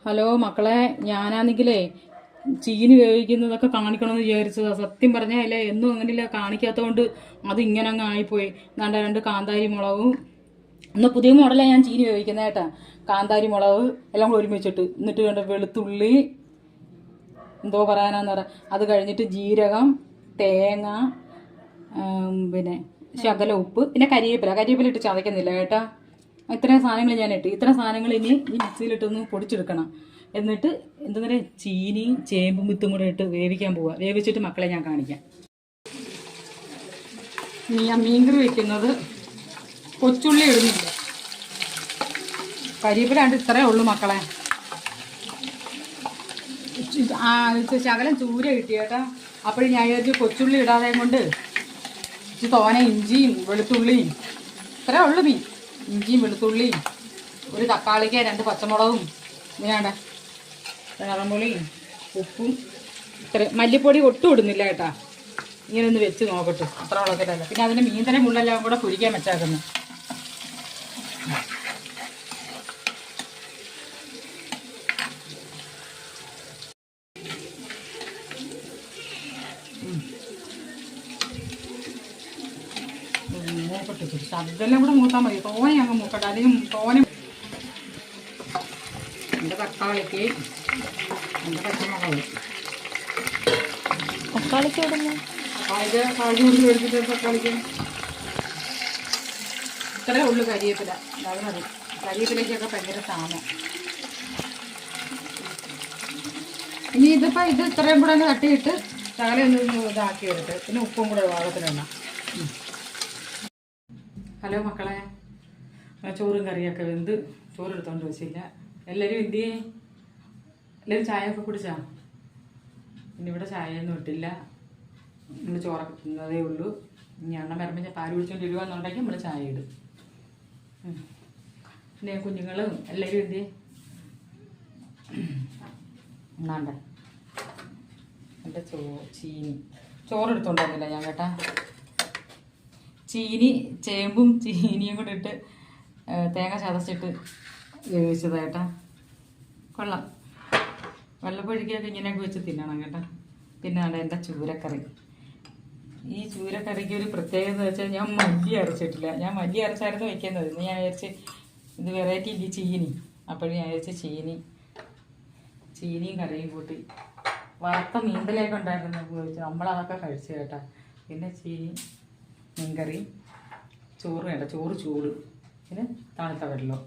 Hello മക്കളെ, ഞാനാണെങ്കിലേ ചീനി വേവിക്കുന്നതൊക്കെ കാണിക്കണമെന്ന് വിചാരിച്ചതാ. സത്യം പറഞ്ഞാലേ എന്നും അങ്ങനെയില്ല കാണിക്കാത്തതുകൊണ്ട് അത് ഇങ്ങനെ അങ്ങ് ആയിപ്പോയി. എന്താണ്ട് 2 കാന്താരി മുളകും, ഇന്ന് പുതിയ മോഡലാണ് ഞാൻ ചീനി വേവിക്കുന്നത് കേട്ടാ. കാന്താരി മുളക് എല്ലാം കൂടെ ഒരുമിച്ചിട്ട്, എന്നിട്ട് കണ്ട വെളുത്തുള്ളി, എന്തോ പറയാനാന്ന് പറ, അത് കഴിഞ്ഞിട്ട് ജീരകം, തേങ്ങ, പിന്നെ ശകല ഉപ്പ്, പിന്നെ കരിവേപ്പില ഇട്ട് ചതയ്ക്കുന്നില്ല കേട്ടാ. ഇത്രയും സാധനങ്ങൾ ഞാൻ ഇട്ട്, ഇത്ര സാധനങ്ങൾ ഇനി ഈ മിക്സിയിലിട്ടൊന്ന് പൊടിച്ചെടുക്കണം. എന്നിട്ട് എന്താ പറയുക, ചീനിയും ചേമ്പും വിത്തും കൂടെ ഇട്ട് വേവിക്കാൻ പോവുക. വേവിച്ചിട്ട് മക്കളെ ഞാൻ കാണിക്കാം. ഞാൻ മീൻകറി വയ്ക്കുന്നത് കൊച്ചുള്ളി ഇടുന്നില്ല, കരിവേപ്പില കണ്ട് ഇത്രയേ ഉള്ളൂ മക്കളെ. ശകലം ചൂര കിട്ടി കേട്ടാ. അപ്പോഴും ഞാൻ വിചാരിച്ചു കൊച്ചുള്ളി ഇടാതെ കൊണ്ട് തോനെ ഇഞ്ചിയും വെളുത്തുള്ളിയും, ഇത്രയേ ഉള്ളൂ മീൻ. ഇഞ്ചിയും വെളുത്തുള്ളിയും, ഒരു തക്കാളിക്ക് 2 പച്ചമുളകും, ഇങ്ങനെയാണ് ഇളമുളിയും ഉപ്പും, ഇത്ര മല്ലിപ്പൊടി ഒട്ടും ഇടുന്നില്ല കേട്ടാ. ഇങ്ങനെ ഒന്ന് വെച്ച് നോക്കട്ടെ, അത്ര ഉള്ളതിലല്ല. പിന്നെ അതിന് മീൻതന്നെ മുള്ളെല്ലാം കൂടെ പൊരിക്കാൻ വെച്ചേക്കുന്നു. മൂക്കട്ടെ, ശബ്ദമെല്ലാം കൂടെ മൂത്താൽ മതി, തോനെ അങ്ങ് മൂക്കട്ടെ. അധികം തോനെ. എൻ്റെ തക്കാളിക്ക് 2 പച്ചമുളക്, തക്കാളിക്ക് കാഴ്ച കൊടുത്ത് മേടിച്ചിട്ട് തക്കാളിക്ക് ഇത്രേ ഉള്ളൂ. കരിവേപ്പില അത് മതി. കരിവേപ്പിലേക്കൊക്കെ ഭയങ്കര സാധനം. ഇനി ഇതിപ്പോൾ ഇത് ഇത്രയും കൂടെ ഒന്ന് തട്ടിയിട്ട് ശകലം ഒന്ന് ഇതാക്കി എടുത്ത്, പിന്നെ ഉപ്പും കൂടെ പാകത്തിലെണ്ണ. ഹലോ മക്കളെ, ചോറും കറിയൊക്കെ വെന്ത് ചോറെടുത്തോണ്ട് വെച്ചില്ല. എല്ലാവരും എന്ത് ചെയ്യേ? എല്ലാവരും ചായയൊക്കെ കുടിച്ചാ? പിന്നെ ഇവിടെ ചായയൊന്നും ഇട്ടില്ല, നമ്മൾ ചോറൊക്കെ തിന്നതേ ഉള്ളൂ. ഇനി എണ്ണം വരുമ്പോൾ ഞാൻ പാല് കുടിച്ചുകൊണ്ട് ഇടുകയെന്നുണ്ടെങ്കിൽ നമ്മൾ ചായ ഇടും. പിന്നെ കുഞ്ഞുങ്ങളും എല്ലാവരും എന്ത് ചെയ്യേ? എന്നാണ്ടേ എൻ്റെ ചീനി ചോറെടുത്തോണ്ടില്ല ഞാൻ കേട്ടാ. ചീനി ചേമ്പും ചീനിയും കൂടെ ഇട്ട് തേങ്ങ ചതച്ചിട്ട് വേവിച്ചതാ. കൊള്ളാം. വെള്ളപ്പൊഴിക്കൊക്കെ ഇങ്ങനെയൊക്കെ വെച്ച് തിന്നണം കേട്ടോ. പിന്നെ എൻ്റെ ചൂരക്കറി. ഈ ചൂരക്കറിക്ക് ഒരു പ്രത്യേകത എന്ന് വെച്ചാൽ ഞാൻ മല്ലി അരച്ചിട്ടില്ല. ഞാൻ മല്ലി അരച്ചായിരുന്നു വയ്ക്കുന്നത്. ഇന്ന് ഞാൻ വിചാരിച്ച് ഇത് വെറൈറ്റി ഇല്ല ചീനി. അപ്പോഴും ഞാൻ വിചാരിച്ച് ചീനിയും കറിയും കൂട്ടി വറുത്ത മീൻതലയൊക്കെ ഉണ്ടായിരുന്നു ചോദിച്ചു. നമ്മളതൊക്കെ കഴിച്ചു കേട്ടാ. പിന്നെ ചീനി, മീൻകറി, ചോറ് വേണ്ട, ചോറ് ചൂട്, പിന്നെ തണുത്ത വെള്ളം.